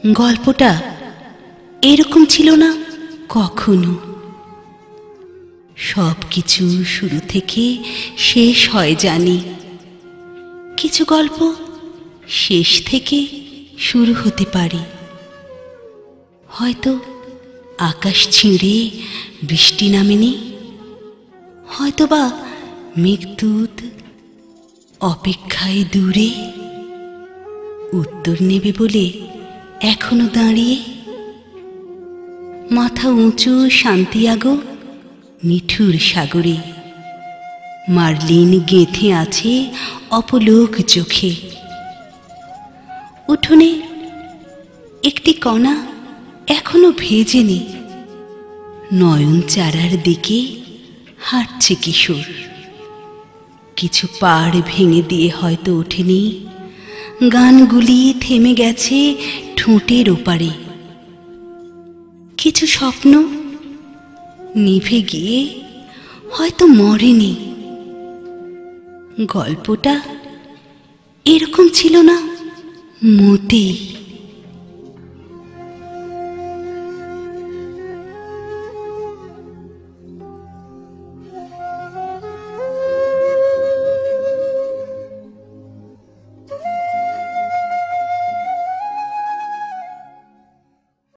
গল্পটা এরকম ছিল না কখনো। সব কিছু শুরু থেকে শেষ হয় জানি, কিছু গল্প শেষ থেকে শুরু হতে পারে। হয়তো আকাশ ছিঁড়ে বৃষ্টি নামেনি, হয়তোবা মেঘদূত অপেক্ষায় দূরে উত্তর নেবে বলে এখনো দাঁড়িয়ে। মাথা উঁচু শান্তিয়াগো নিঠুর সাগরে, মার্লিন গেঁথে আছে অপলোক চোখে। উঠোনে একটি কণা এখনো ভেজেনি, নয়ন চারার দিকে হাঁটছে কিশোর। কিছু পাড় ভেঙে দিয়ে হয়তো ওঠেনি, গানগুলি থেমে গেছে ঠোঁটের ওপারে। কিছু স্বপ্ন নিভে গিয়ে হয়তো মরেনি। গল্পটা এরকম ছিল না মোটেই।